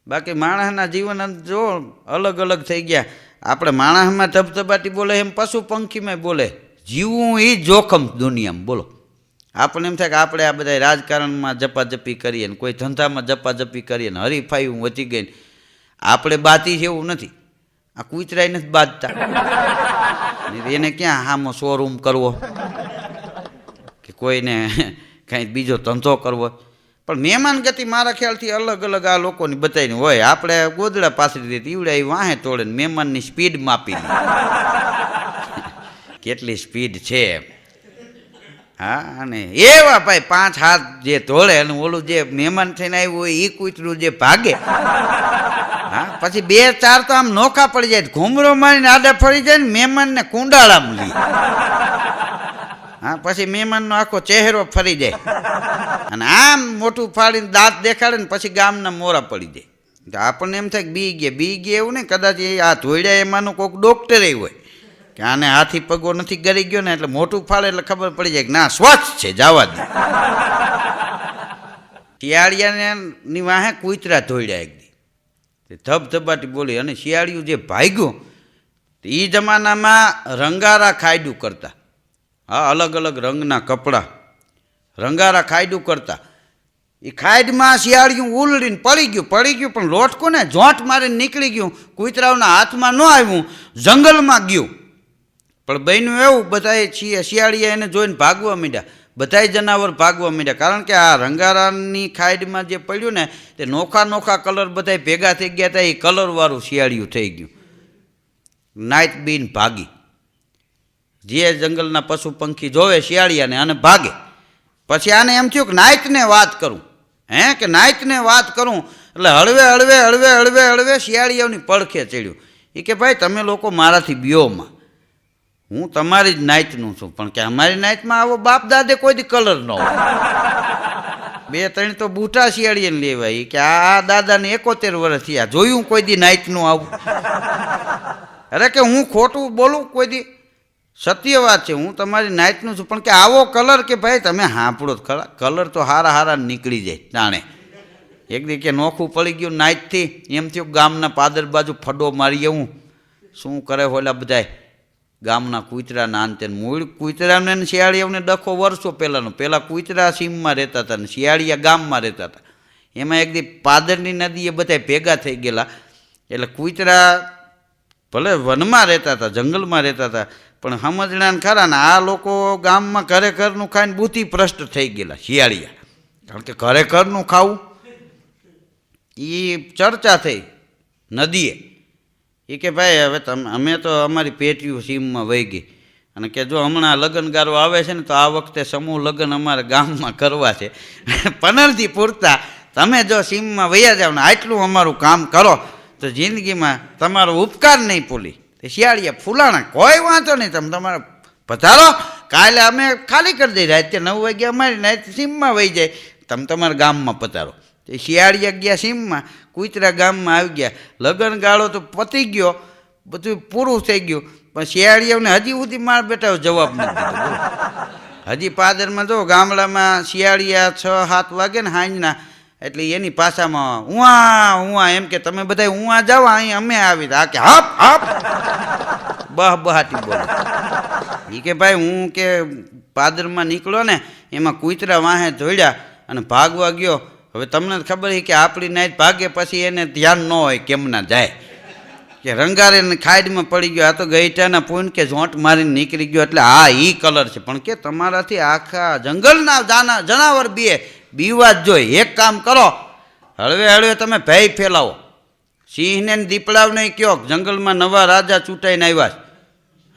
બાકી માણસના જીવન જો અલગ અલગ થઈ ગયા. આપણે માણસમાં ધબધબાટી બોલે એમ પશુ પંખીમાં બોલે. જીવવું એ જોખમ દુનિયામાં. બોલો, આપણને એમ થાય કે આપણે આ બધા રાજકારણમાં જપાજપી કરીએ ને કોઈ ધંધામાં જપાજપી કરીએ ને હરીફાઈ વધી ગઈ ને આપણે બાતી છે એવું નથી. આ કૂતરાય નથી બાજતા. એને ક્યાં હામો શોરૂમ કરવો કે કોઈને કાંઈ બીજો ધંધો કરવો. પણ મહેમાન ગતિ મારા ખ્યાલથી અલગ અલગ આ લોકોની બતાવીને હોય. આપણે ગોદડા પાથરી દે ઈવડા એ વાહે તોડે ને મહેમાનની સ્પીડ માપી લે કેટલી સ્પીડ છે. હા, અને એવા ભાઈ 5 હાથ જે તોડે અને ઓલું જે મહેમાન થઈને આવ્યું હોય એ કૂતરું જે ભાગે. હા, પછી 2-4 તો આમ નોખા પડી જાય, ઘૂમરો મારીને આડા ફરી જાય ને મહેમાનને કુંડાળામાં લે. હા, પછી મહેમાનનો આખો ચહેરો ફરી જાય અને આમ મોટું ફાડીને દાંત દેખાડે ને પછી ગામના મોરા પડી જાય. તો આપણને એમ થાય કે બી ગયા એવું નહીં. કદાચ એ આ ધોઈડા એમાંનું કોઈક ડોક્ટરે હોય કે આને હાથી પગો નથી ગરી ગયો ને એટલે મોટું ફાડે એટલે ખબર પડી જાય કે ના સ્વચ્છ છે, જવા દે. શિયાળિયાની વાહે કૂતરા ધોઈડ્યા એક દી ધબધબાટી બોલી અને શિયાળિયું જે ભાગ્યું એ જમાનામાં રંગારા ખાયડું કરતા. હા, અલગ અલગ રંગના કપડાં રંગારા ખાયડું કરતા. એ ખાયડમાં શિયાળિયું ઉલડીને પડી ગયું પણ લોટકો ને જોંટ મારીને નીકળી ગયું. કૂતરાઓના હાથમાં ન આવ્યું, જંગલમાં ગયું. પણ બન્યું એવું, બધાએ શિયાળીએ એને જોઈને ભાગવા માંડ્યા. બધાય જનાવર ભાગવા માંડ્યા. કારણ કે આ રંગારાની ખાયડમાં જે પડ્યું ને તે નોખા નોખા કલર બધાય ભેગા થઈ ગયા હતા. એ કલરવાળું શિયાળિયું થઈ ગયું. નાઈટ બીન ભાગી. જે જંગલના પશુ પંખી જોવે શિયાળિયાને અને ભાગે. પછી આને એમ થયું કે નાઈટને વાત કરું. કે નાઈટને વાત કરું. એટલે હળવે શિયાળિયાની પડખે ચડ્યું. એ કે ભાઈ તમે લોકો મારાથી બીઓમાં, હું તમારી જ નાઈટનું છું. પણ કે અમારી નાઈટમાં આવો બાપ દાદે કોઈ દી કલર ન હોય. 2-3 તો બૂઠા શિયાળીને લેવાય કે આ દાદાને 71 વર્ષ થયા, જોયું કોઈ દી નાઈટનું આવું? અરે કે હું ખોટું બોલું કોઈ દી? સત્ય વાત છે, હું તમારી નાઈટનું છું. પણ કે આવો કલર કે ભાઈ તમે સાંભળો જ ખરા, કલર તો હારા નીકળી જાય જાણે. એક દી કે નોખું પડી ગયું નાઈટથી. એમ થયું ગામના પાદર બાજુ ફડો મારી હું શું કરે હોલા બધાય ગામના કૂતરાના અંતે. મૂળ કૂતરાને શિયાળિયાને ડખો વર્ષો પહેલાંનો. પહેલાં કૂતરા સીમમાં રહેતા હતા ને શિયાળિયા ગામમાં રહેતા હતા. એમાં એક દી પાદરની નદીએ બધા ભેગા થઈ ગયેલા. એટલે કૂતરા ભલે વનમાં રહેતા હતા, જંગલમાં રહેતા હતા, પણ સમજણા ને ખરા ને આ લોકો ગામમાં ઘરે ઘરનું ખાઈને બુદ્ધિ ભ્રષ્ટ થઈ ગયેલા શિયાળિયા. કારણ કે ઘરે ઘરનું ખાવું એ ચર્ચા થઈ નદીએ. એ કે ભાઈ હવે અમે તો અમારી પેટીઓ સીમમાં વહી ગઈ અને કે જો હમણાં લગ્નગારો આવે છે ને તો આ વખતે સમૂહ લગ્ન અમારે ગામમાં કરવા છે. પનરથી પૂરતા તમે જો સીમમાં વહ્યા જાવ ને આટલું અમારું કામ કરો તો જિંદગીમાં તમારો ઉપકાર નહીં ભૂલી. શિયાળિયા ફૂલાણા કોઈ વાંધો નહીં, તમે તમારે પધારો, કાલે અમે ખાલી કરી દઈ. રાતે 9 વાગ્યા અમારી નાઈટ સીમમાં વહી જાય, તમે તમારા ગામમાં પધારો. એ શિયાળિયા ગયા સીમમાં, કૂતરા ગામમાં આવી ગયા. લગ્ન ગાળો તો પતી ગયો, બધું પૂરું થઈ ગયું. પણ શિયાળિયાઓને હજી સુધી માર બેટા જવાબ નથી દીધો. હજી પાદરમાં જો ગામડામાં શિયાળિયા 6-7 વાગે ને સાંજના, એટલે એની પાછામાં ઉવા એમ કે તમે બધા ઉવા જાઓ, અહીં અમે આવી. આ કે હપ બહાટી બોલે. એ કે ભાઈ હું કે પાદરમાં નીકળ્યો ને એમાં કૂતરા વાહે ધોડ્યા અને ભાગવા ગયો. હવે તમને ખબર છે કે આપણી નાઈટ ભાગે પછી એને ધ્યાન ન હોય કેમ ના જાય, કે રંગારે ખાઈડમાં પડી ગયો. આ તો ગઈટાના પૂન કે ઝોંટ મારીને નીકળી ગયો. એટલે હા એ કલર છે. પણ કે તમારાથી આખા જંગલના જનાવર બીવા જ જોઈએ. એક કામ કરો, હળવે તમે ભય ફેલાવો. સિંહને દીપડાવને કહો જંગલમાં નવા રાજા ચૂંટાઈને આવ્યા છે,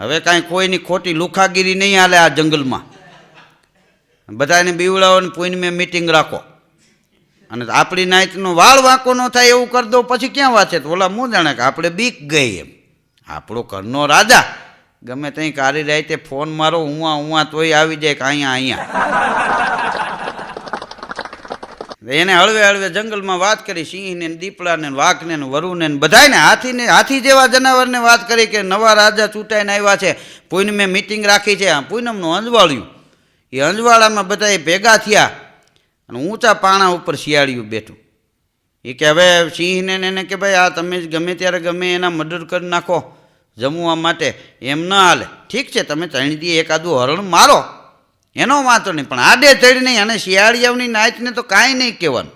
હવે કાંઈ કોઈની ખોટી લુખાગીરી નહીં હાલે આ જંગલમાં. બધાને બીવડાવોને પૂનમે મિટિંગ રાખો અને આપણી નાઈટનો વાળ વાંકો ન થાય એવું કરી દો. પછી ક્યાં વાત છે? તો ઓલા હું જાણે કે આપણે બીક ગઈ એમ. આપણો ઘરનો રાજા ગમે ત્યાં કારી રાતે ફોન મારો ઉવા તોય આવી જાય કે અહીંયા. એને હળવે જંગલમાં વાત કરી, સિંહને દીપડાને વાઘને વરુને બધાને, હાથી જેવા જનાવરને વાત કરી કે નવા રાજા ચૂંટાઈને આવ્યા છે, પૂનમે મિટિંગ રાખી છે. પૂનમનું અંજવાળ્યું. એ અંજવાળામાં બધાએ ભેગા થયા અને ઊંચા પાણા ઉપર શિયાળિયું બેઠું. એ કે હવે સિંહને એને કે ભાઈ આ તમે ગમે ત્યારે ગમે એના મર્ડર કરી નાખો જમવા માટે, એમ ન હાલે. ઠીક છે, તમે ત્રણ દી એકાદું હરણ મારો એનો વાંધો નહીં, પણ આડે ચડી નહીં. અને શિયાળિયાની નાચને તો કાંઈ નહીં કહેવાનું.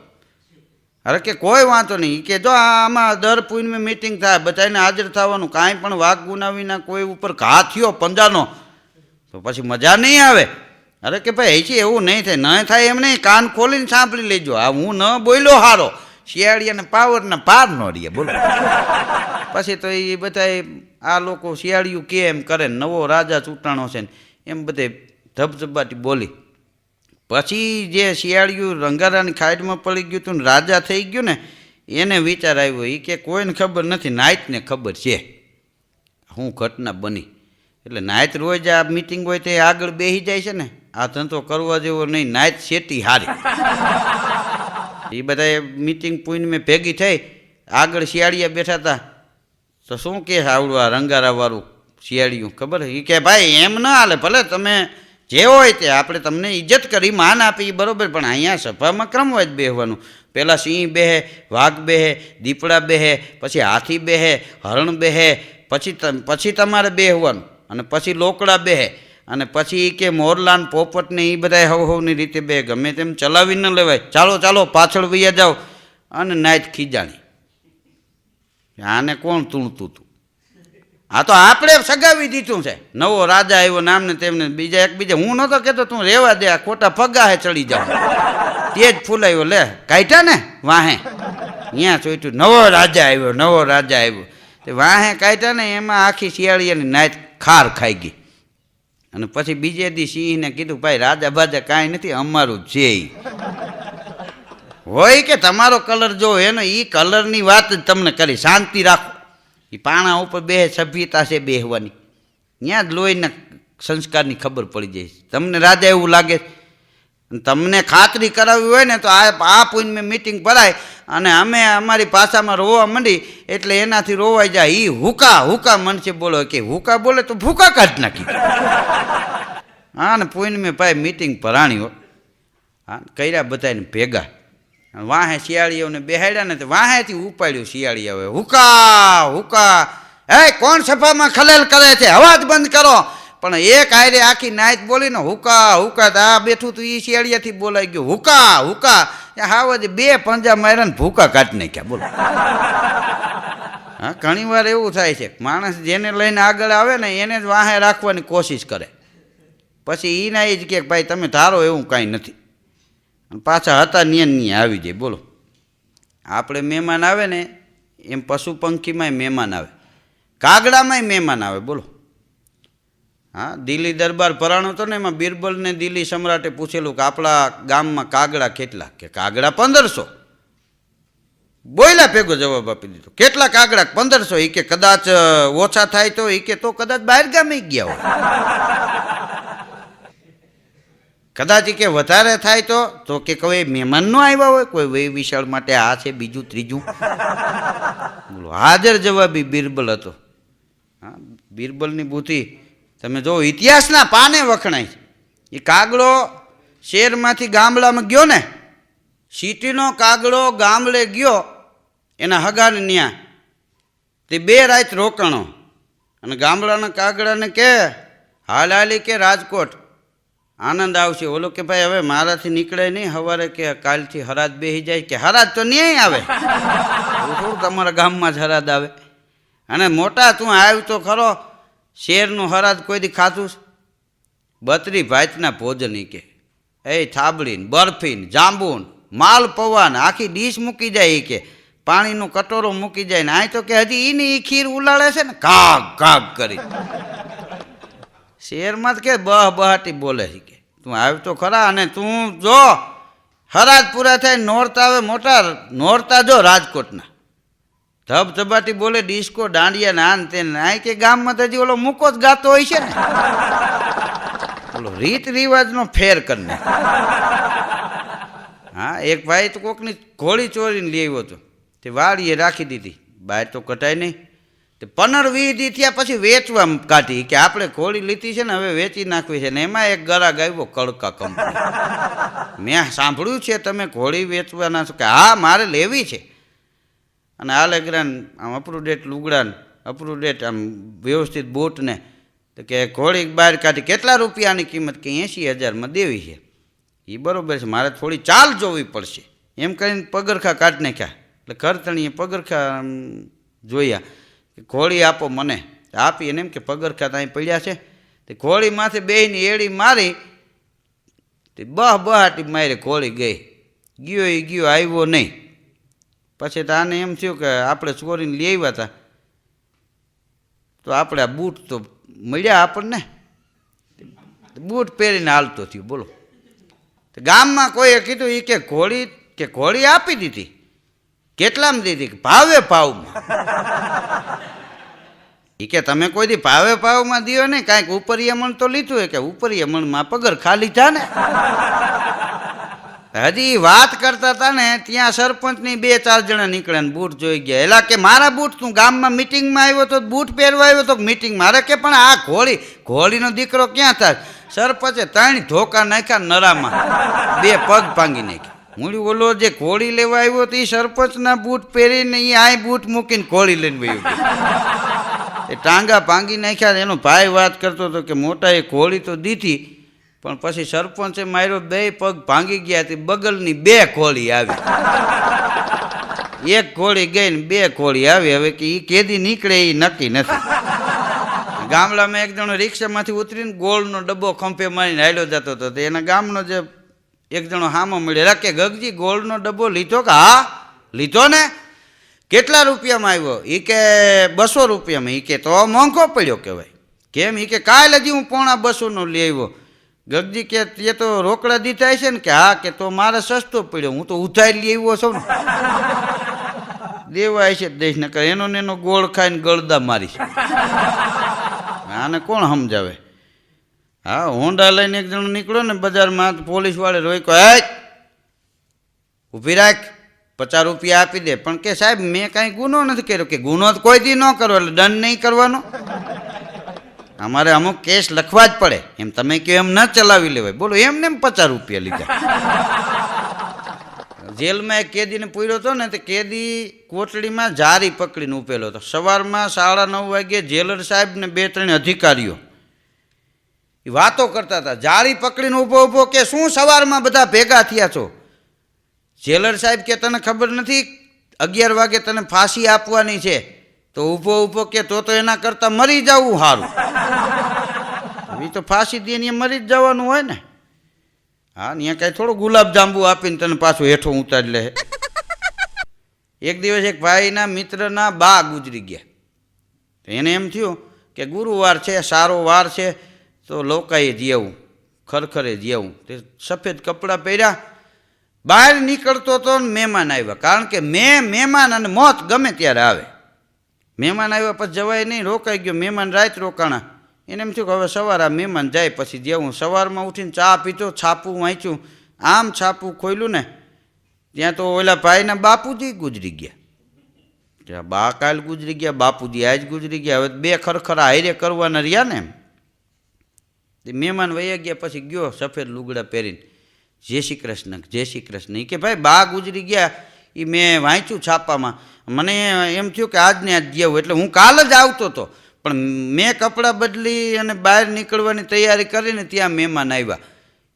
અરે કે કોઈ વાંધો નહીં કે જો આમાં દર પૂનમે મિટિંગ થાય, બધાને હાજર થવાનું. કાંઈ પણ વાઘ ગુનાવીના કોઈ ઉપર ઘા થયો પંજાનો તો પછી મજા નહીં આવે. અરે કે ભાઈ છે એવું નહીં થાય, ન થાય એમ નહીં, કાન ખોલીને સાંભળી લેજો. આ હું ન બોલ્યો હારો, શિયાળિયાને પાવરના પાર ન રહીએ બોલો. પછી તો એ બધા આ લોકો શિયાળિયું કે એમ કરે, નવો રાજા ચૂંટાણો છે ને એમ બધે ધબધબાટી બોલી. પછી જે શિયાળિયું રંગારાની ખાઈડમાં પડી ગયું હતું ને રાજા થઈ ગયું ને, એને વિચાર આવ્યો. એ કે કોઈને ખબર નથી, નાયતને ખબર છે શું ઘટના બની. એટલે નાયત રોજ આ મિટિંગ હોય તે આગળ બેસી જાય છે ને, આ ધંધો કરવા જેવો નહીં, નાયત શેટી હારી. એ બધા મિટિંગ પૂઈને ભેગી થઈ, આગળ શિયાળિયા બેઠા હતા. તો શું કે આવડું આ રંગારાવાળું શિયાળિયું ખબર, એ કે ભાઈ એમ ન હાલે, ભલે તમે જે હોય તે આપણે તમને ઇજ્જત કરી માન આપી બરાબર, પણ અહીંયા સભામાં ક્રમવાઇઝ બેસવાનું. પહેલાં સિંહ બેહે, વાઘ બેહે, દીપડા બેહે, પછી હાથી બેહે, હરણ બેહે, પછી તમારે બેહવાનું, અને પછી લોકડા બેહે, અને પછી કે મોરલાન પોપટને એ બધા હવની રીતે બે ગમે તેમ ચલાવી ન લેવાય. ચાલો ચાલો પાછળ વૈયા જાઓ. અને નાયત ખીજાણી, આને કોણ તૂણતું હતું? આ તો આપણે સગાવી દીધું છે. નવો રાજા આવ્યો નામને તેમને બીજા એકબીજા. હું નહોતો કહેતો તું રહેવા દે, આ ખોટા પગાહે ચડી જાવ. તે જ ફૂલાયો લે કાઢ્યા ને વાહે, ત્યાં ચોઈટ્યું નવો રાજા આવ્યો, નવો રાજા આવ્યો. તે વાહે કાઢ્યા ને એમાં આખી શિયાળિયાની નાયત ખાર ખાઈ ગઈ. અને પછી બીજે દી સિંહને કીધું ભાઈ રાજા બાજા કાંઈ નથી, અમારું છે હોય કે તમારો કલર જો એનો એ કલરની વાત જ તમને કરી. શાંતિ રાખો. એ પાણા ઉપર બે સભ્યતા છે બેહવાની, ત્યાં જ લોહીના સંસ્કારની ખબર પડી જાય. તમને રાજા એવું લાગે, તમને ખાતરી કરાવવી હોય ને તો આ પૂનમે મિટિંગ ભરાય અને અમે અમારી ભાષામાં રોવા માંડી એટલે એનાથી રોવાઈ જાય. એ હુકા હુકા મનસે બોલો કે હુકા બોલે તો ભૂકા કાઢી નાખી. હા ને પૂનમે ભાઈ મિટિંગ ભરાણી હો. હા કર્યા બધાને ભેગા. વાહે શિયાળીઓને બેહાડ્યા ને તો વાહેથી ઉપાડ્યું શિયાળીઓએ, હુકા હુકા, હે કોણ સભામાં ખલેલ કરે છે, અવાજ બંધ કરો. પણ એક આયરે આખી નાયત બોલીને હુકા હુકા, આ બેઠું તું એ શિયાળિયાથી બોલાઈ ગયું હુકા હુકા. હાવજ બે પંજા માર્યા ને ભૂકા કાઢી નાખ્યા બોલો. હા ઘણી વાર એવું થાય છે, માણસ જેને લઈને આગળ આવે ને એને જ વાહે રાખવાની કોશિશ કરે, પછી એના એ જ કે ભાઈ તમે ધારો એવું કાંઈ નથી, પાછા હતા નિયન આવી જાય બોલો. આપણે મહેમાન આવે ને એમ પશુ પંખીમાંય મહેમાન આવે, કાગડામાંય મહેમાન આવે બોલો. હા દિલ્હી દરબાર ભરાણો હતો ને, એમાં બિરબલને દિલ્હી સમ્રાટે પૂછેલું કે આપણા ગામમાં કાગડા કેટલા, કે કાગડા 1500. બોયલા ભેગો જવાબ આપી દીધો. કેટલા કાગડા? 1500. એ કે કદાચ ઓછા થાય તો, એ કે તો કદાચ બહાર ગામે ગયા હોય, કદાચ કે વધારે થાય તો કે કોઈ મહેમાન ન આવ્યા હોય, કોઈ વય વિશાળ માટે આ છે બીજું ત્રીજું બોલો. હાજર જવાબી બિરબલ હતો. હા બિરબલની બુદ્ધિ તમે જો ઇતિહાસના પાને વખણાય છે. એ કાગડો શહેરમાંથી ગામડામાં ગયો ને, સિટીનો કાગડો ગામડે ગયો એના હગાને ન્યા, તે 2 રાત રોકાણો. અને ગામડાના કાગડાને કે હાલ હાલી કે રાજકોટ આનંદ આવશે. ઓલો કે ભાઈ હવે મારાથી નીકળે નહીં, સવારે કે કાલથી હરાજ બેસી જાય, કે હરાજ તો નહીં આવે, થોડું તમારા ગામમાં જ હરાજ આવે. અને મોટા તું આવ્યું તો ખરો, શેરનું હરાજ કોઈ દી ખાધું? 32 ભાતના ભોજન. કે એ થાબડીને બરફીને જાંબુન માલ પવાન આખી ડીશ મૂકી જાય, કે પાણીનો કટોરો મૂકી જાય ને આ તો કે હજી એની ખીર ઉલાળે છે ને કાગ કાગ કરી. શહેરમાં કે બહાટી બોલે છે કે તું આવ્યો તો ખરા. અને તું જો હરાજ પૂરા થાય નોરતા આવે મોટા નોરતા જો રાજકોટના ધબધબાટી બોલે, ડિસ્કો દાંડિયા નાન તે નાય કે ગામમાં તો હજી ઓલો મૂકો જ ગાતો હોય છે ને, ઓલો રીત રિવાજનો ફેર કરીને. હા એક ભાઈ તો કોકની ઘોડી ચોરીને લઈ આવ્યો હતો, તે વાડીએ રાખી દીધી, બહાર તો કટાય નહીં. તે 15-20 દી થયા પછી વેચવા કાઢી, કે આપણે ઘોડી લીધી છે ને હવે વેચી નાખવી છે. ને એમાં એક ગરાક આવ્યો કડકા કંપની, મેં સાંભળ્યું છે તમે ઘોડી વેચવાના છો, કે હા મારે લેવી છે. અને હાલે ગ્રાન આમ અપરુડેટ લુગડાને અપરુડેટ આમ વ્યવસ્થિત બૂટને તો કે ઘોડી બહાર કાઢી કેટલા રૂપિયાની કિંમત કે 80,000માં દેવી છે. એ બરાબર છે, મારે થોડી ચાલ જોવી પડશે એમ કરીને પગરખા કાઢી નાખ્યા. એટલે ઘરતણીએ પગરખા જોયા કે ઘોડી આપો મને. આપી એને એમ કે પગરખા ત્યાં પડ્યા છે. તે ઘોડી માથે બેયની એડી મારી તે બહાટી મારી ઘોડી ગયો એ ગયો આવ્યો નહીં. પછી તો આને એમ થયું કે આપણે ચોરીને લઈ આવ્યા હતા તો આપણે આ બૂટ તો મળ્યા આપણને, બૂટ પહેરીને હાલતો થયો. બોલો, ગામમાં કોઈએ કીધું એ કે ઘોડી આપી દીધી. કેટલામાં દીધી? કે ભાવમાં. એ કે તમે કોઈ દી ભાવમાં દિયો ને, કાંઈક ઉપરિયમણ તો લીધું હોય કે ઉપરિયમણમાં પગરખા લીધા ને. હજી વાત કરતા હતા ને ત્યાં સરપંચની 2-4 જણા નીકળ્યા ને બૂટ જોઈ ગયા. એલા કે મારા બૂટ તું ગામમાં મિટિંગમાં આવ્યો તો બૂટ પહેરવા આવ્યો તો મિટિંગ મારે કે પણ આ ઘોડીનો દીકરો ક્યાં થાય? સરપંચે 3 ધોકા નાખ્યા નરામાં, 2 પગ ભાંગી નાખ્યા. હું ઓલો જે ઘોડી લેવા આવ્યો તો એ સરપંચના બૂટ પહેરીને એ આ બૂટ મૂકીને ઘોડી લઈને વયો ગયો. એ ટાંગા ભાંગી નાખ્યા. એનો ભાઈ વાત કરતો હતો કે મોટા એ ઘોડી તો દીધી પણ પછી સરપંચે માર્યો, 2 પગ ભાંગી ગયા. તે બગલની 2 ઘોડી આવી. 1 ઘોડી ગઈ ને 2 ઘોડી આવી. હવે કે એ કેદી નીકળે એ નક્કી નથી. ગામડામાં એક જણો રિક્ષામાંથી ઉતરીને ગોળનો ડબ્બો ખંભે મારીને હાલ્યો જતો હતો. તો એના ગામનો જે એક જણો હામો મળ્યો, કે ગગજી ગોળનો ડબ્બો લીધો? કે હા લીધો ને. કેટલા રૂપિયામાં આવ્યો? એ કે 200 રૂપિયામાં. એ કે તો મોંઘો પડ્યો કહેવાય. કેમ? એ કે કાલે હજી હું 250 લઈ આવ્યો. ગગજી કે તે તો રોકડા દીધા છે ને. કે હા. કે તો મારે સસ્તો પડ્યો, હું તો ઉધારી લઈ આવ્યો છું ને. દેવાય છે દેશ ને કરે એનો ને એનો ગોળ ખાઈને ગળદા મારી છે. આને કોણ સમજાવે? હા, હોન્ડા લઈને એક જણો નીકળ્યો ને બજારમાં, પોલીસ વાળે રોક્યો, ઊભી રાખ, 50 રૂપિયા આપી દે. પણ કે સાહેબ મેં કાંઈ ગુનો નથી કર્યો. કે ગુનો તો કોઈ દી ન કરો એટલે દંડ નહીં કરવાનો. અમારે અમુક કેસ લખવા જ પડે. એમ તમે કહો એમ ન ચલાવી લેવાય. બોલો, એમને એમ 50 રૂપિયા લીધા. જેલમાં એક કેદીને પૂર્યો હતો ને, તે કેદી કોટડીમાં જારી પકડીને ઉભેલો હતો. સવારમાં 9:30 વાગ્યે જેલર સાહેબ ને 2-3 અધિકારીઓ એ વાતો કરતા હતા. જારી પકડીને ઊભો કે શું સવારમાં બધા ભેગા થયા છો? જેલર સાહેબ કે તને ખબર નથી 11 વાગે તને ફાંસી આપવાની છે? તો ઊભો કે તો એના કરતાં મરી જવું સારું. એ તો ફાંસી દે ને મરી જ જવાનું હોય ને. હા, ત્યાં કાંઈ થોડું ગુલાબજાંબુ આપીને તને પાછું હેઠો ઉતારી લે. એક દિવસ એક ભાઈના મિત્રના બા ગુજરી ગયા. તો એને એમ થયું કે ગુરુવાર છે, સારો વાર છે, તો લોકાએ જીવું, ખરખરે જીવું. તે સફેદ કપડાં પહેર્યા, બહાર નીકળતો હતો ને મહેમાન આવ્યા. કારણ કે મહેમાન અને મોત ગમે ત્યારે આવે. મહેમાન આવ્યા પછી જવાય નહીં, રોકાઈ ગયો. મહેમાન રાત રોકાણા. એને એમ થયું કે હવે સવારે આ મહેમાન જાય પછી જેવું. સવારમાં ઉઠીને ચા પીતો, છાપું વાંચ્યું. આમ છાપું ખોલ્યું ને ત્યાં તો ઓલા ભાઈના બાપુજી ગુજરી ગયા. ત્યાં બા કાલ ગુજરી ગયા, બાપુજી આજ ગુજરી ગયા. હવે 2 ખરખરા હારે કરવાના રહ્યા ને. એમ મહેમાન વયા ગયા પછી ગયો સફેદ લુગડા પહેરીને, જય શ્રી કૃષ્ણ, જય શ્રી કૃષ્ણ. એ કે ભાઈ બા ગુજરી ગયા એ મેં વાંચ્યું છાપામાં, મને એમ થયું કે આજને આજ જેવું. એટલે હું કાલ જ આવતો હતો પણ મેં કપડાં બદલી અને બહાર નીકળવાની તૈયારી કરીને ત્યાં મહેમાન આવ્યા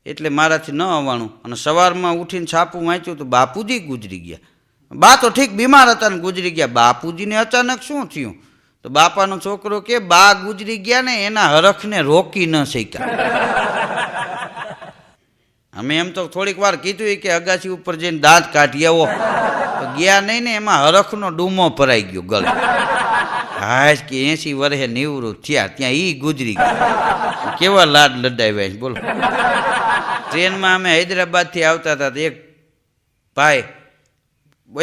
એટલે મારાથી ન આવવાનું. અને સવારમાં ઉઠીને છાપું વાંચ્યું તો બાપુજી ગુજરી ગયા. બા તો ઠીક બીમાર હતા ને ગુજરી ગયા. બાપુજીને અચાનક શું થયું? તો બાપાનો છોકરો કે બા ગુજરી ગયા ને એના હરખને રોકી ન શક્યા. અમે એમ તો થોડીક વાર કીધું કે અગાસી ઉપર જઈને દાંત કાઢી આવો, તો ગયા નહીં ને એમાં હરખનો ડૂમો ભરાઈ ગયો ગળે. હાશ કે 80 વર્ષે નિવૃત્ત થયા ત્યાં ઈ ગુજરી ગયા. કેવા લાડ લડાવ્યા બોલો. ટ્રેનમાં અમે હૈદરાબાદથી આવતા હતા તો એક ભાઈ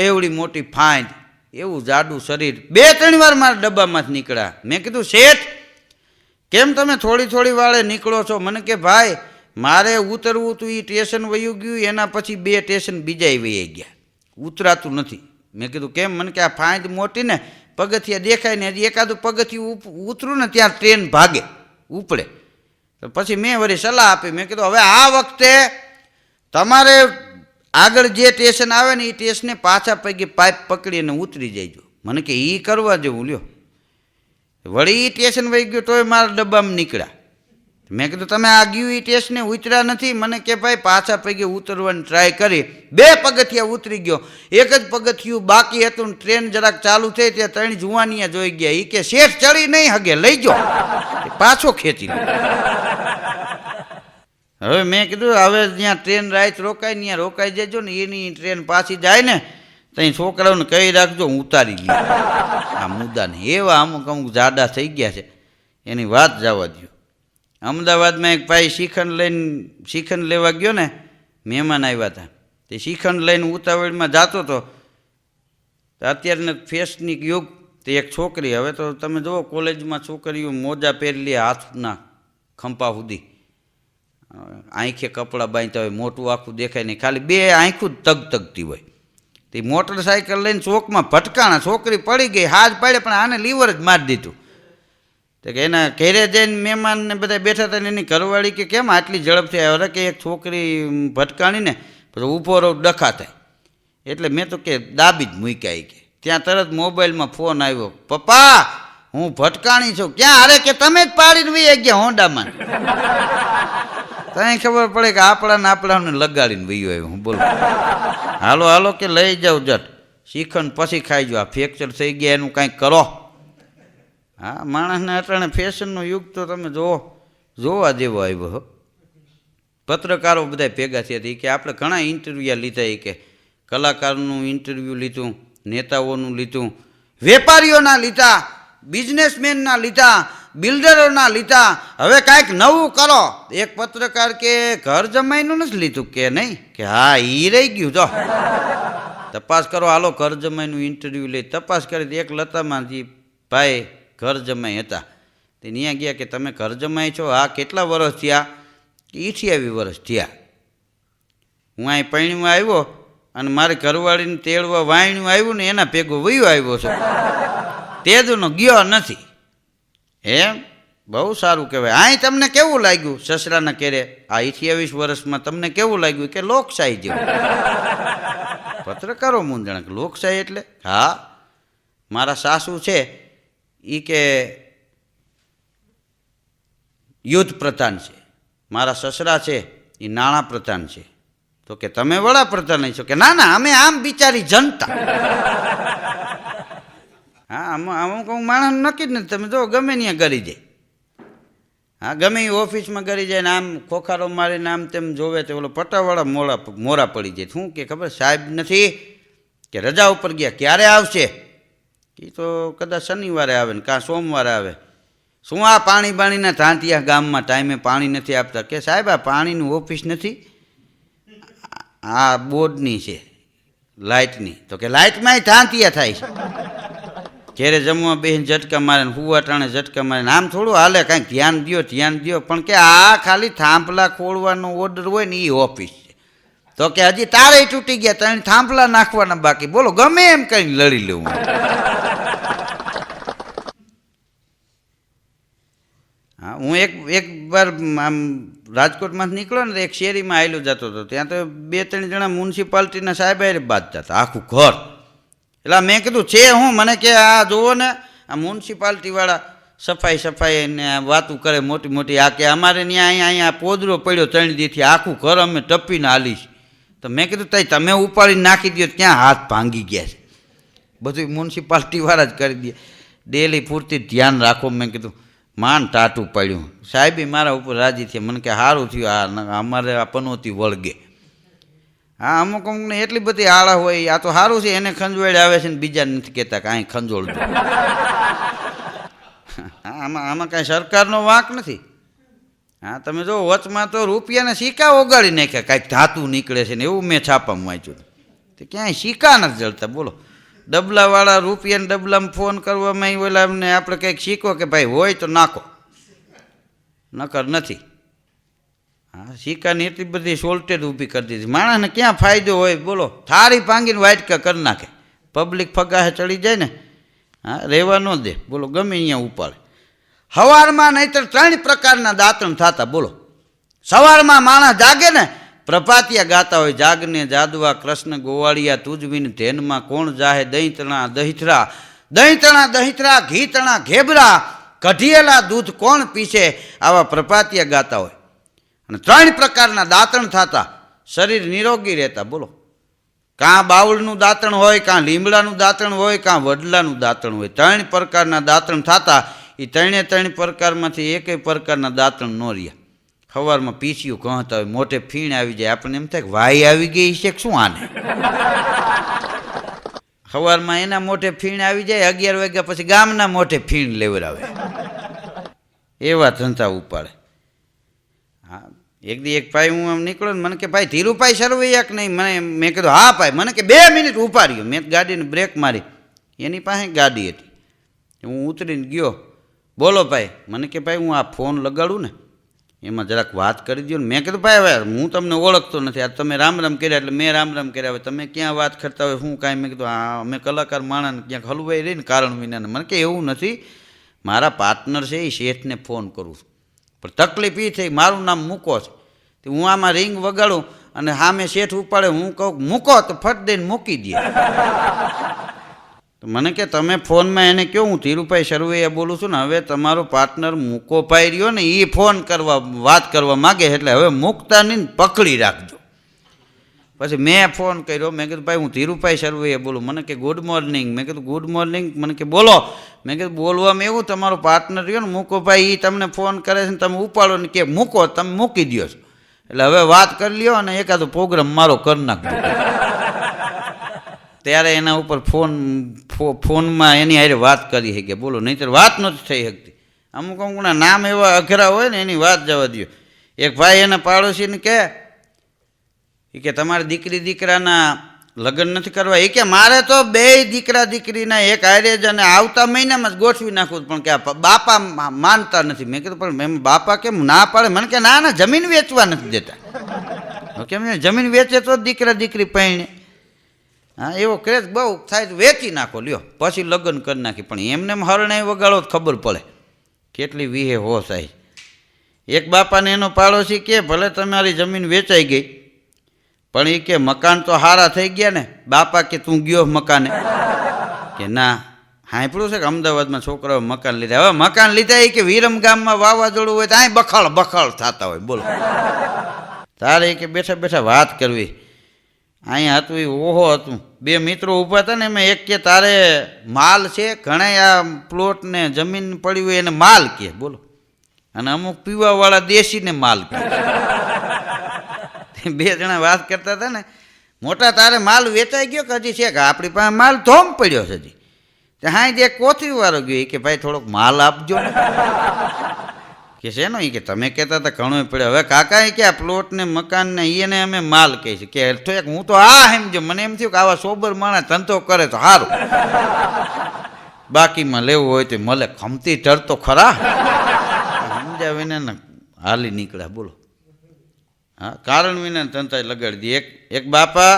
એવડી મોટી ફાંદ, એવું જાડું શરીર, 2-3 વાર મારા ડબ્બામાંથી નીકળ્યા. મેં કીધું શેઠ કેમ તમે થોડી વાળે નીકળો છો? મને કે ભાઈ મારે ઉતરવું હતું, એ સ્ટેશન વયું ગયું, એના પછી 2 સ્ટેશન બીજા વહી ગયા, ઉતરાતું નથી. મેં કીધું કેમ? મને કે આ ફાંદ મોટી ને પગથિયા દેખાય ને હજી એકાદું પગથિયું ઉતરું ને ત્યાં ટ્રેન ભાગે ઉપડે. તો પછી મેં વળી સલાહ આપી. મેં કીધું હવે આ વખતે તમારે આગળ જે સ્ટેશન આવે ને એ સ્ટેશને પાછા પૈકી પાઇપ પકડીને ઉતરી જઈજો. મને કે એ કરવા જેવું લ્યો. વળી એ સ્ટેશન વહી ગયો તોય મારા ડબ્બામાં નીકળ્યા. મેં કીધું તમે આ ગયું એ સ્ટેશને ઉતર્યા નથી. મને કે ભાઈ પાછા પૈકી ઉતરવાની ટ્રાય કરી, 2 પગથિયા ઉતરી ગયો, એક જ પગથિયું બાકી હતું ને ટ્રેન જરાક ચાલુ થઈ ત્યાં 3 જુવાનિયા જોઈ ગયા. એ કે શેઠ ચડી નહીં હગે, લઈ જાઓ. પાછો ખેંચી હવે મેં કીધું હવે જ્યાં ટ્રેન રાત રોકાય ત્યાં રોકાઈ જજો ને, એની ટ્રેન પાછી જાય ને ત્યાં છોકરાઓને કહી રાખજો હું ઉતારી ગયો આ મુદ્દાને. એવા અમુક અમુક જાડા થઈ ગયા છે, એની વાત જવા દો. અમદાવાદમાં એક ભાઈ શ્રીખંડ લેવા ગયો ને, મહેમાન આવ્યા હતા. તે શ્રીખંડ લઈને ઉતાવળમાં જતો હતો. અત્યારના ફેશનિક યુગ. તે એક છોકરી, હવે તો તમે જુઓ કોલેજમાં છોકરીઓ મોજા પહેરી લે હાથના ખંપા સુધી, આંખે કપડાં બાંધતા હોય, મોટું આખું દેખાય નહીં, ખાલી 2 આંખું જ તગતગતી હોય. તે મોટરસાઇકલ લઈને ચોકમાં ભટકાણા, છોકરી પડી ગઈ, હાથ પાડે પણ આને લીવર જ મારી દીધું. તો કે એના ઘેરે જઈને મહેમાનને બધા બેઠા હતા ને એની ઘરવાળી કે કેમ આટલી ઝડપથી આવ્યો કે એક છોકરી ભટકાણીને પછી ઊભો રહો ડખા થાય. એટલે મેં તો કે દાબી જ મૂક્યા. કે ત્યાં તરત મોબાઈલમાં ફોન આવ્યો, પપ્પા હું ભટકાણી છું. ક્યાં? અરે કે તમે જ પાડીને વહી ગયા હોન્ડામાં. ત્યાં ખબર પડે કે આપણાને લગાડીને વહી આવ્યો. હું બોલું હાલો હાલો કે લઈ જાઓ જટ, શ્રીખંડ પછી ખાઈ જાઓ, આ ફ્રેક્ચર થઈ ગયા એનું કાંઈક કરો. હા, માણસને અટાણે ફેશનનો યુગ તો તમે જોવા જેવો આવ્યો. પત્રકારો બધા ભેગા થયા હતા કે આપણે ઘણા ઇન્ટરવ્યૂ લીધા. એ કે કલાકારનું ઇન્ટરવ્યૂ લીધું, નેતાઓનું લીધું, વેપારીઓના લીધા, બિઝનેસમેનના લીધા, બિલ્ડરોના લીધા. હવે કાંઈક નવું કરો. એક પત્રકાર કે ઘર જમાઈનું નથી લીધું કે નહીં? કે હા એ રહી ગયું. જો તપાસ કરો, હાલો ઘર જમાઈનું ઇન્ટરવ્યૂ લઈ તપાસ કરી. એક લતામાંથી ભાઈ ઘર જમાઈ હતા. તે ત્યાં ગયા કે તમે ઘર જમાઈ છો? હા. કેટલા વર્ષ થયા? 28 વર્ષ થયા. હું અહીં પૈણીમાં આવ્યો અને મારી ઘરવાળીને તેડવા વાયણું આવ્યું ને એના ભેગો વયો આવ્યો છું, તેજનો ગયો નથી. એમ? બહુ સારું કહેવાય. અહીં તમને કેવું લાગ્યું સસરાના કેરે આ 28 વર્ષમાં? તમને કેવું લાગ્યું? કે લોકશાહી જેવું. પત્રકારો મૂંઝાણા કે લોકશાહી એટલે? હા, મારા સાસુ છે એ કે યુદ્ધ પ્રધાન છે, મારા સસરા છે એ નાણાં પ્રધાન છે. તો કે તમે વડાપ્રધાન છો? કે ના ના અમે આમ બિચારી જનતા. હા, અમુક માણસ નક્કી જ નથી. તમે જો ગમે ત્યાં ગરી જાય. હા, ગમે એ ઓફિસમાં ગરી જાય ને આમ ખોખારો મારીને આમ તેમ જોવે તો ઓલો પટાવાળા મોરા પડી જાય. શું કે ખબર? સાહેબ નથી કે રજા ઉપર ગયા, ક્યારે આવશે? એ તો કદાચ શનિવારે આવે ને કાં સોમવારે આવે. શું આ પાણી બાણીના ધાંતિયા ગામમાં ટાઈમે પાણી નથી આપતા? કે સાહેબ આ પાણીનું ઓફિસ નથી, આ બોર્ડની છે લાઇટની. તો કે લાઇટમાંય ધાંતિયા થાય છે. ઘેરે જમવા બેસીને ઝટકા મારે ને હુવાટાણે ઝટકા મારે ને આમ થોડું હાલે. કાંઈક ધ્યાન દો. પણ કે આ ખાલી થાંભલા ખોળવાનો ઓર્ડર હોય ને એ ઓફિસ છે. તો કે હજી તારે તૂટી ગયા, ત્રણ થાંભલા નાખવાના બાકી. બોલો ગમે એમ કરીને લડી લેવું. હા, હું એક વાર આમ રાજકોટમાં નીકળ્યો ને એક શેરીમાં આવેલો જતો હતો. ત્યાં તો 2-3 જણા મ્યુનિસિપાલિટીના સાહેબ આવીને બાંધતા હતા આખું ઘર. એટલે મેં કીધું છે હું? મને કે આ જુઓ ને આ મ્યુનિસિપાલિટીવાળા સફાઈ ને વાતું કરે મોટી મોટી. આ કે અમારે ત્યાં અહીંયા પોદરો પડ્યો 3 દીથી, આખું ઘર અમે ટપીને હાલીશ. તો મેં કીધું તઈ તમે ઉપાડીને નાખી દો, ત્યાં હાથ ભાંગી ગયા છે. બધું મ્યુનિસિપાલિટીવાળા જ કરી દે. ડેલી પૂરતી ધ્યાન રાખો. મેં કીધું માન ટાટું પડ્યું. સાહેબે મારા ઉપર રાજી થયા. મને કે સારું થયું, આ અમારે આ પનોતી વળગે. હા, અમુક અમુકને એટલી બધી આળા હોય. આ તો સારું છે એને ખંજવાડ આવે છે ને બીજા નથી કહેતા કે અહીં ખંજોળ. હા, આમાં કાંઈ સરકારનો વાંક નથી. હા, તમે જો વચમાં તો રૂપિયાના સિક્કા ઓગાળી નાખ્યા, કાંઈક ધાતું નીકળે છે ને એવું મેં છાપામાં વાંચ્યું. તો ક્યાંય સિક્કા નથી જળતા. બોલો ડબલાવાળા રૂપિયાના ડબલામાં ફોન કરવામાં ઓલા અમને આપણે કંઈક શીખો કે ભાઈ હોય તો નાખો, નકર નથી. હા, સિક્કાની એટલી બધી શોર્ટેજ ઊભી કરી દીધી. માણસને ક્યાં ફાયદો હોય? બોલો થાળી ભાંગીને વાટકા કરી નાખે. પબ્લિક ફગાહે ચડી જાય ને. હા, રહેવા ન દે. બોલો ગમે અહીંયા ઉપાડે. સવારમાં નહીંતર 3 પ્રકારના દાંતણ થતા. બોલો સવારમાં માણસ જાગે ને પ્રભાતિયા ગાતા હોય, જાગને જાદવા કૃષ્ણ ગોવાળિયા તુજ વિન ધ્યાનમાં કોણ જાહે, દહીંતણા દહીંથરા દહીંતણા દહીંથરા, ઘીતણા ઘેબરા, કઢિયેલા દૂધ કોણ પીશે, આવા પ્રભાતિયા ગાતા હોય. અને 3 પ્રકારના દાંતણ થતા શરીર નિરોગી રહેતા. બોલો, કાં બાવળનું દાંતણ હોય, કાં લીમડાનું દાંતણ હોય, કાં વડલાનું દાંતણ હોય. 3 પ્રકારના દાંતણ થતા. એ 3 પ્રકારમાંથી એકેય પ્રકારના દાંતણ ન રહ્યા. સવારમાં પીસ્યું કહતા હોય, મોઢે ફીણ આવી જાય, આપણને એમ થાય કે વાઈ આવી ગઈ છે કે શું આને. સવારમાં એના મોઢે ફીણ આવી જાય, 11 વાગ્યા પછી ગામના મોઢે ફીણ લેવડાવે, એવા ધંધા ઉપાડે. હા, એક દી એક ભાઈ હું આમ નીકળ્યો ને મને કે ભાઈ ધીરુભાઈ સરવૈયા કે નહીં? મેં કીધું હા ભાઈ. મને કે 2 મિનિટ ઉભા રહ્યો. મેં ગાડીને બ્રેક મારી, એની પાસે ગાડી હતી. હું ઉતરીને ગયો, બોલો ભાઈ. મને કે ભાઈ હું આ ફોન લગાડું ને એમાં જરાક વાત કરી દો ને. મેં કીધું ભાઈ હવે હું તમને ઓળખતો નથી, આ તમે રામ રામ કર્યા એટલે મેં રામ રામ કર્યા, હવે તમે ક્યાં વાત કરતા હોય શું કાંઈ? મેં કીધું હા અમે કલાકાર માણસને ક્યાંક હલવાઈ રહીને કારણ વિનાને. મને કે એવું નથી, મારા પાર્ટનર છે એ શેઠને ફોન કરું છું, પણ તકલીફ એ થઈ મારું નામ મૂકો છે. હું આમાં રિંગ વગાડું અને સામે શેઠ ઉપાડે, હું કહું મૂકો તો ફટ દઈને મૂકી દે. મને કે તમે ફોનમાં એને કહો હું ધીરુભાઈ સરવૈયા બોલું છું ને, હવે તમારો પાર્ટનર મૂકો પાઈ રહ્યો ને એ ફોન કરવા વાત કરવા માગે એટલે હવે મૂકતા નહીં, પકડી રાખજો. પછી મેં ફોન કર્યો, મેં કીધું ભાઈ હું ધીરુભાઈ સરવૈયા બોલું. મને કે ગુડ મોર્નિંગ. મેં કીધું ગુડ મોર્નિંગ. મને કે બોલો. મેં કીધું બોલવામાં એવું, તમારો પાર્ટનર રહ્યો ને મૂકો ભાઈ એ તમને ફોન કરે છે ને તમે ઉપાડો ને કે મૂકો, તમે મૂકી દો છો એટલે હવે વાત કરી લ્યો અને એકાદો પ્રોગ્રામ મારો કરી નાખજો. ત્યારે એના ઉપર ફોનમાં એની હારે વાત કરી શકે. બોલો, નહીંતર વાત નથી થઈ શકતી. અમુક અમુકના નામ એવા અઘરા હોય ને એની વાત જવા દો. એક ભાઈ એના પાડોશીને કે તમારે દીકરી દીકરાના લગ્ન નથી કરવા? એ કે મારે તો 2 દીકરા દીકરીના એક હારે જ અને આવતા મહિનામાં જ ગોઠવી નાખવું, પણ કે બાપા માનતા નથી. મેં કીધું પણ મેં બાપા કેમ ના પાડે? મને કે ના જમીન વેચવા નથી દેતા. કેમ જમીન વેચે તો દીકરા દીકરી પહેણે. હા, એવો ક્રેઝ બહુ થાય તો વેચી નાખો લ્યો, પછી લગ્ન કરી નાખી. પણ એમને હરણાઈ વગાડો તો ખબર પડે કેટલી વિહે હોશ આવી. એક બાપાને એનો પાડોશી કે ભલે તમારી જમીન વેચાઈ ગઈ પણ એ કે મકાન તો સારા થઈ ગયા ને. બાપા કે તું ગયો મકાને? કે ના, સાંભળ્યું છે કે અમદાવાદમાં છોકરાઓ મકાન લીધા. હવે મકાન લીધા એ કે વિરમ ગામમાં વાવાઝોડું હોય તો અહીં બખાળ થતા હોય. બોલો, તારે કે બેઠા બેઠા વાત કરવી. અહીંયા હતું એ ઓહો હતું. 2 મિત્રો ઊભા હતા ને એમાં એક કે તારે માલ છે ઘણા, આ પ્લોટ ને જમીન પડી હોય એને માલ કે. બોલો, અને અમુક પીવાવાળા દેશીને માલ કે. 2 જણા વાત કરતા હતા ને, મોટા તારે માલ વેચાઈ ગયો કે હજી છે? કે આપણી પાસે માલ ધોમ પડ્યો છે હજી. હા, એક કોથળીવાળો ગયો કે ભાઈ થોડોક માલ આપજો ને. કે છે ને કે તમે કહેતા હતા ઘણો પડ્યો. હવે કાકા કે આ પ્લોટ ને મકાન ને એને અમે માલ કહી છે. કે હું તો આ સમજો, મને એમ થયું કે આવા સોબર માણસ ધંધો કરે તો સારું, બાકીમાં લેવું હોય તો મળે. ખમતી ઢર તો ખરા સમજ્યા વિના ને હાલી નીકળ્યા. બોલો, હા, કારણ વિના ધંધા લગાડી દે. એક બાપા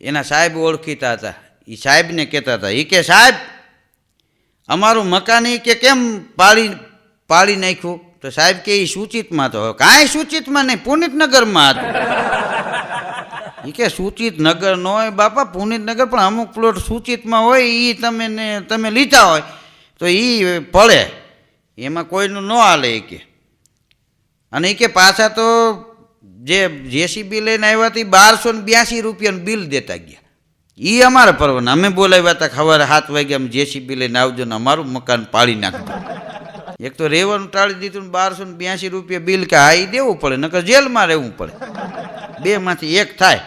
એના સાહેબ ઓળખીતા હતા. એ સાહેબને કહેતા હતા, એ કે સાહેબ અમારું મકાન એ કે કેમ પાડી નાખ્યું? તો સાહેબ કે એ સૂચિતમાં તો કાંઈ સૂચિતમાં નહીં, પુનિતનગરમાં હતું. એ કે સૂચિત નગર ન હોય બાપા, પુનિતનગર, પણ અમુક પ્લોટ સૂચિતમાં હોય એ તમે લીધા હોય તો એ પડે, એમાં કોઈનું ન હાલે. એ કે અને એ કે પાછા તો જે જેસીબી લઈને આવ્યા હતી 1282 રૂપિયાનું બિલ દેતા ગયા. એ અમારા પરવાના, અમે બોલાવ્યા હતા સવારે 7 વાગ્યા જેસીબી લઈને આવજો ને અમારું મકાન પાડી નાખજો. એક તો રહેવાનું ટાળી દીધું, 1282 રૂપિયા બિલ કે હા એ દેવું પડે, નકર જેલમાં રહેવું પડે. 2 માંથી એક થાય,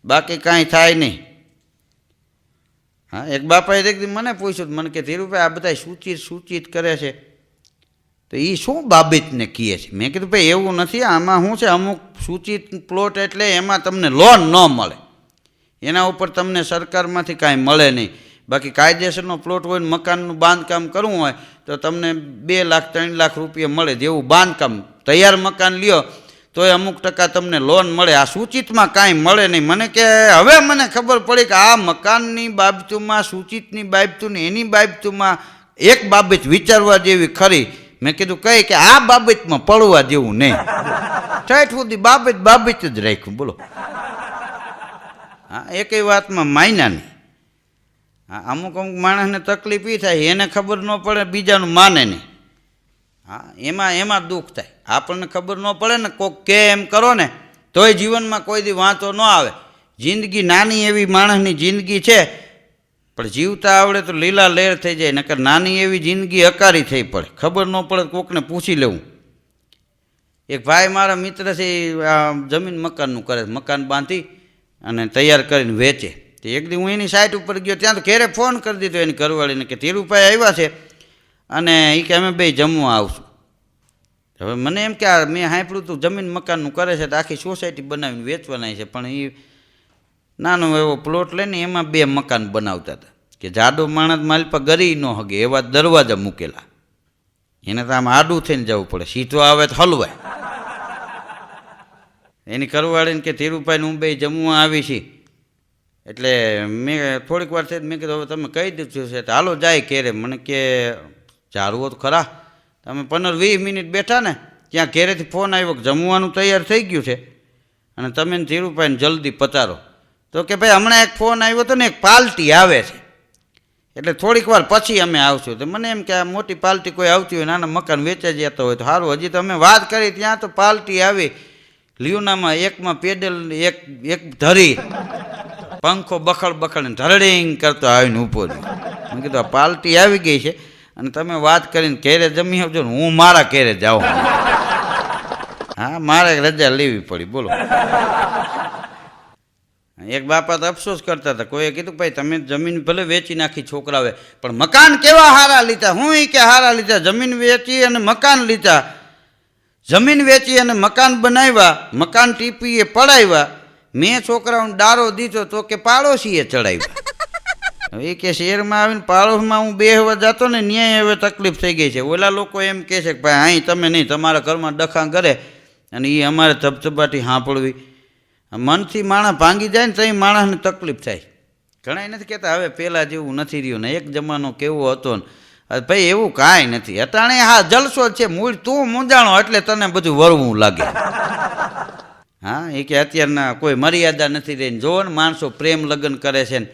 બાકી કાંઈ થાય નહીં. હા, એક બાપાએ એક મને પૂછ્યું, મને કે ધીરુભાઈ આ બધા સૂચિત કરે છે તો એ શું બાબતને કહે છે? મેં કીધું ભાઈ એવું નથી, આમાં શું છે, અમુક સૂચિત પ્લોટ એટલે એમાં તમને લોન ન મળે, એના ઉપર તમને સરકારમાંથી કાંઈ મળે નહીં. બાકી કાયદેસરનો પ્લોટ હોય ને મકાનનું બાંધકામ કરવું હોય તો તમને 2 લાખ 3 લાખ રૂપિયા મળે. જેવું બાંધકામ તૈયાર મકાન લ્યો તોય અમુક ટકા તમને લોન મળે. આ સૂચિતમાં કાંઈ મળે નહીં. મને કે હવે મને ખબર પડી કે આ મકાનની બાબતોમાં, સૂચિતની બાબતું ને એની બાબતોમાં એક બાબત વિચારવા જેવી ખરી. મેં કીધું કઈ કે આ બાબતમાં પડવા જેવું નહીં. ઠેઠ સુધી બાબત જ રાખ્યું. બોલો. હા, એકેય વાતમાં માયના નહીં. હા, અમુક માણસને તકલીફ એ થાય એને ખબર ન પડે, બીજાનું માને નહીં. હા, એમાં દુઃખ થાય. આપણને ખબર ન પડે ને, કોક કે એમ કરો ને તોય જીવનમાં કોઈ દી વાંચો ન આવે. જિંદગી નાની એવી માણસની જિંદગી છે, પણ જીવતા આવડે તો લીલા લહેર થઈ જાય. નકર નાની એવી જિંદગી અકારી થઈ પડે. ખબર ન પડે કોકને પૂછી લેવું. એક ભાઈ મારા મિત્ર છે, આ જમીન મકાનનું કરે, મકાન બાંધી અને તૈયાર કરીને વેચે. તો એક દી હું એની સાઇટ ઉપર ગયો, ત્યાં તો ઘેરે ફોન કરી દીધો એની ઘરવાળીને કે ધીરુભાઈ આવ્યા છે અને એ કે અમે બે જમવા આવશું. હવે મને એમ કે આ મેં સાંભળ્યું તું જમીન મકાનનું કરે છે તો આખી સોસાયટી બનાવીને વેચવાના છે, પણ એ નાનો એવો પ્લોટ લઈને એમાં 2 મકાન બનાવતા હતા કે જાડો માણસ માલ પર ગરી ન હગે એવા દરવાજા મૂકેલા. એને તો આમ આડું થઈને જવું પડે, સીધો આવે તો હલવાય. એની ઘરવાળીને કે ધીરુભાઈને હું બે જમવા આવી છીએ. એટલે મેં થોડીક વાર થઈ મેં કીધું હવે તમે કહી દીધું છે તો હાલો જાય ઘેરે. મને કે ચારવો તો ખરા. તમે 15-20 મિનિટ બેઠા ને ત્યાં ઘેરેથી ફોન આવ્યો કે જમવાનું તૈયાર થઈ ગયું છે અને તમે ધીરુભાઈને જલ્દી પતારો. તો કે ભાઈ હમણાં એક ફોન આવ્યો હતો ને, એક પાર્ટી આવે છે એટલે થોડીક વાર પછી અમે આવશું. તો મને એમ કે આ મોટી પાર્ટી કોઈ આવતી હોય, નાના મકાન વેચાઈ જતા હોય તો સારું. હજી તમે વાત કરી ત્યાં તો પાર્ટી આવી લ્યુનામાં, એકમાં પેડલ એક ધરી પંખો બખડ ધરડીંગ કરતો આવીને ઊભો રહ્યો. મેં કીધું આ પાર્ટી આવી ગઈ છે અને તમે વાત કરીને ઘેરે જમી આવજો ને હું મારા ઘેરે જાઉં. હા, મારે રજા લેવી પડી. બોલો. એક બાપા તો અફસોસ કરતા હતા. કોઈએ કીધું ભાઈ તમે જમીન ભલે વેચી નાખી છોકરાઓએ, પણ મકાન કેવા હારા લીધા. હું એ કે હારા લીધા, જમીન વેચી અને મકાન લીધા. જમીન વેચી અને મકાન બનાવ્યા, મકાન ટીપીએ પડાવ્યા. મેં છોકરાઓને દારો દીધો તો કે પાડોશીએ ચડાવ્યા. એ કે શહેરમાં આવીને પાડોશમાં હું બેહવા જતો ને ન્યાય હવે તકલીફ થઈ ગઈ છે. ઓલા લોકો એમ કહે છે કે ભાઈ અહીં તમે નહીં, તમારા ઘરમાં ડખા કરે અને એ અમારે ધબધબાટી સાંભળવી. મનથી માણસ ભાંગી જાય ને તો એ માણસને તકલીફ થાય. ઘણા નથી કહેતા હવે પહેલાં જેવું નથી રહ્યું ને, એક જમાનો કેવો હતો ને. ભાઈ એવું કાંઈ નથી. અટાણે હા જલસો છે, મૂળ તું મૂંઝાણો એટલે તને બધું વળવું લાગે. હા, એ કે અત્યારના કોઈ મર્યાદા નથી રહીને. જોવો ને માણસો પ્રેમ લગ્ન કરે છે ને.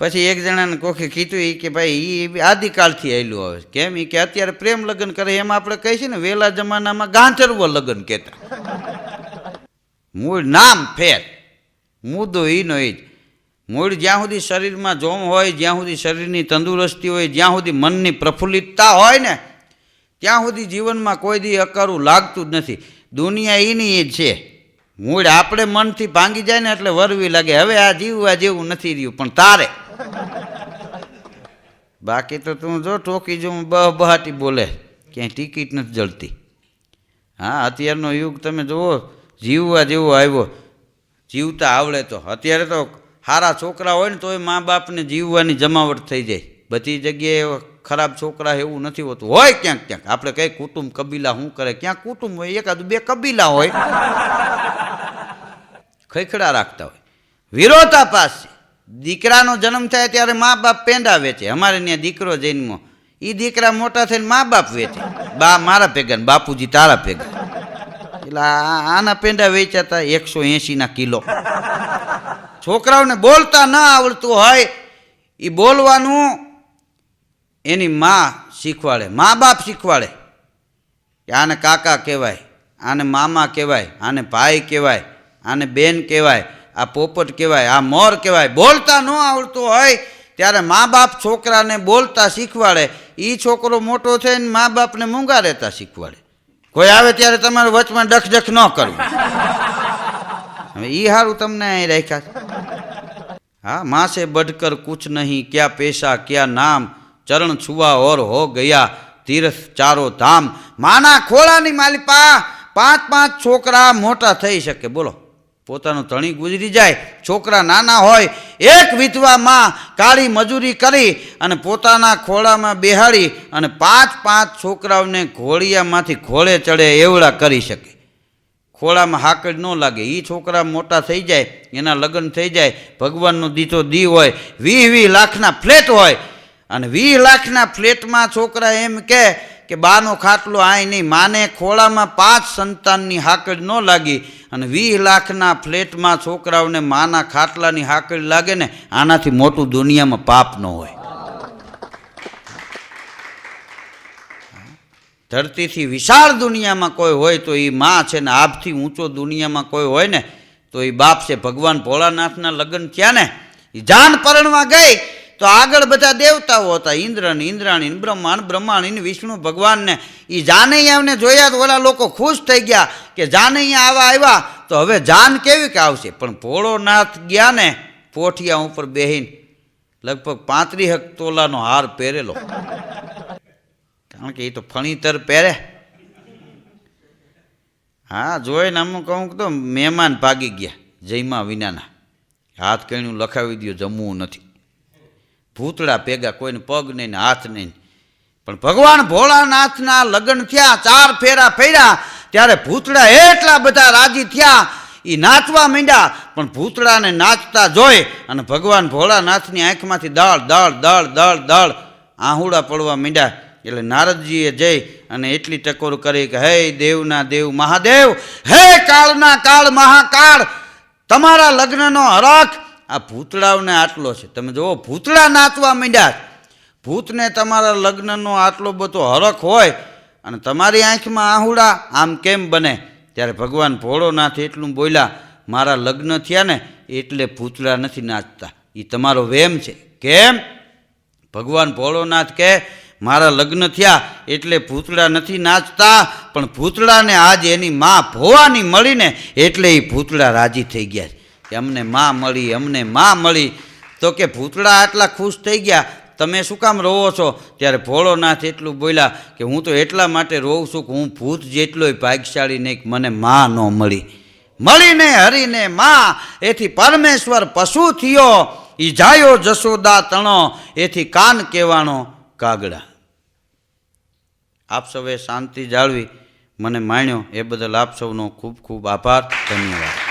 પછી એક જણાને કોકે કીધું એ કે ભાઈ એ આદિકાળથી આવેલું આવે. કેમ? એ કે અત્યારે પ્રેમ લગ્ન કરે એમ આપણે કહીએ છીએ ને વહેલા જમાનામાં ગાંધર્વ લગ્ન કહેતા. મૂળ નામ ફેર, મુદ્દો એનો એ જ. મૂળ જ્યાં સુધી શરીરમાં જોમ હોય, જ્યાં સુધી શરીરની તંદુરસ્તી હોય, જ્યાં સુધી મનની પ્રફુલ્લિતતા હોય ને ત્યાં સુધી જીવનમાં કોઈ દી અકારું લાગતું જ નથી. દુનિયા એની જ છે. મૂળ આપણે મનથી ભાંગી જાય ને એટલે વરવી લાગે હવે આ જીવવા જેવું નથી રહ્યું. પણ તારે બાકી તો તું જો ટોકી જો બહાટી બોલે, ક્યાંય ટિકિટ નથી જળતી. હા, અત્યારનો યુગ તમે જુઓ, જીવવા જેવો આવ્યો. જીવતા આવડે તો. અત્યારે તો સારા છોકરા હોય ને તોય મા બાપને જીવવાની જમાવટ થઈ જાય. બધી જગ્યાએ ખરાબ છોકરા એવું નથી હોતું. હોય ક્યાંક ક્યાંક. આપણે કઈ કુટુંબ કબીલા શું કરે, ક્યાંક કુટુંબ હોય, એકાદ 2 કબીલા હોય ખૈખડા રાખતા હોય. વિરોધાભાસ છે. દીકરાનો જન્મ થાય ત્યારે મા બાપ પેંડા વેચે. અમારે ત્યાં દીકરો જન્મો, એ દીકરા મોટા થઈને મા બાપ વેચે. બા મારા ભેગા ને બાપુજી તારા ભેગા. એટલે આના પેંડા વેચાતા 180 કિલો. છોકરાઓને બોલતા ન આવડતું હોય એ બોલવાનું એની મા શીખવાડે, મા બાપ શીખવાડે કે આને કાકા કહેવાય, આને મામા કહેવાય, આને ભાઈ કહેવાય, આને બેન કહેવાય, આ પોપટ કહેવાય, આ મોર કહેવાય. બોલતા ન આવડતું હોય ત્યારે મા બાપ છોકરાને બોલતા શીખવાડે. એ છોકરો મોટો થઈને મા બાપને મૂંગા રહેતા શીખવાડે. કોઈ આવે ત્યારે તમારે વચમાં ડખ ન કરવી. હવે એ સારું તમને અહીં રાખ્યા. हाँ माँ से बढ़कर कुछ नहीं, क्या पैसा क्या नाम, चरण छुआ और हो गया तीर्थ चारों धाम. माना खोळानी मालिपा 5-5 छोकरा मोटा थई शके. बोलो, पोतानो धणी गुजरी जाए, छोकरा नाना होय, एक विधवा माँ काળી मजूरी करी અને પોતાના ખોળામાં બેહાડી અને 5-5 છોકરાઓને ઘોડિયામાંથી ઘોડે ચડે એવડા કરી શકે. ખોળામાં હાકડ ન લાગે. એ છોકરા મોટા થઈ જાય, એના લગ્ન થઈ જાય, ભગવાનનો દીધો દી હોય, 20-20 લાખના ફ્લેટ હોય અને 20 લાખના ફ્લેટમાં છોકરા એમ કે કે બાનો ખાટલો આય નહીં, માને ખોળામાં 5 સંતાનની હાકડ ન લાગી અને 20 લાખના ફ્લેટમાં છોકરાઓને માના ખાટલાની હાકડ લાગે ને, આનાથી મોટું દુનિયામાં પાપ ન હોય. ધરતીથી વિશાળ દુનિયામાં કોઈ હોય તો એ માં છે ને, આભથી ઊંચો દુનિયામાં કોઈ હોય ને તો એ બાપ છે. ભગવાન ભોળાનાથના લગ્ન થયા ને, એ જાન પરણવા ગઈ તો આગળ બધા દેવતાઓ હતા, ઇન્દ્રને, ઇન્દ્રાણી, બ્રહ્માણી, વિષ્ણુ ભગવાનને. એ જાનૈયાને જોયા તો ઓલા લોકો ખુશ થઈ ગયા કે જાનૈયા આવા આવ્યા તો હવે જાન કેવી કે આવશે. પણ ભોળોનાથ ગયા ને પોઠિયા ઉપર બેહીને, લગભગ 35 તોલાનો હાર પહેરેલો, કારણ કે એ તો ફણીતર પહેરે. હા, જોઈને અમુક અમુક તો મહેમાન ભાગી ગયા જયમાં વિનાના, હાથ કણ્યું લખાવી દો, જમવું નથી. ભૂતળા ભેગા, કોઈને પગ નહીં ને હાથ નહીં. પણ ભગવાન ભોળાનાથના લગ્ન થયા, 4 ફેરા ફર્યા, ત્યારે ભૂતળા એટલા બધા રાજી થયા, એ નાચવા માંડ્યા. પણ ભૂતળાને નાચતા જોઈ અને ભગવાન ભોળાનાથની આંખમાંથી દળ દળ દળ દળ દળ આહુડા પડવા માંડ્યા. એટલે નારદજીએ જઈ અને એટલી ટકોર કરી કે હે દેવના દેવ મહાદેવ, હે કાળના કાળ મહાકાળ, તમારા લગ્નનો હરખ આ ભૂતળાઓને આટલો છે. તમે જુઓ, ભૂતળા નાચવા માંડ્યા. ભૂતને તમારા લગ્નનો આટલો બધો હરખ હોય અને તમારી આંખમાં આહુડા, આમ કેમ બને? ત્યારે ભગવાન ભોળોનાથ એટલું બોલ્યા, મારા લગ્ન થયા ને એટલે ભૂતળા નથી નાચતા, એ તમારો વેમ છે. કેમ? ભગવાન ભોળોનાથ કહે, મારા લગ્ન થયા એટલે ભૂતળા નથી નાચતા, પણ ભૂતળાને આજ એની માં ભોવાની મળીને એટલે એ ભૂતળા રાજી થઈ ગયા કે અમને માં મળી, અમને માં મળી. તો કે ભૂતળા આટલા ખુશ થઈ ગયા, તમે શું કામ રોવો છો? ત્યારે ભોળોનાથ એટલું બોલ્યા કે હું તો એટલા માટે રોઉં છું કે હું ભૂત જેટલોય ભાગ્યશાળી નહીં કે મને માં ન મળી. મળીને હરીને માં, એથી પરમેશ્વર પશુ થયો, ઈ જાયો જશોદા તણો, એથી કાન કહેવાનો કાગડા. આપ સૌએ શાંતિ જાળવી મને માણ્યો એ બદલ આપ સૌનો ખૂબ ખૂબ આભાર, ધન્યવાદ.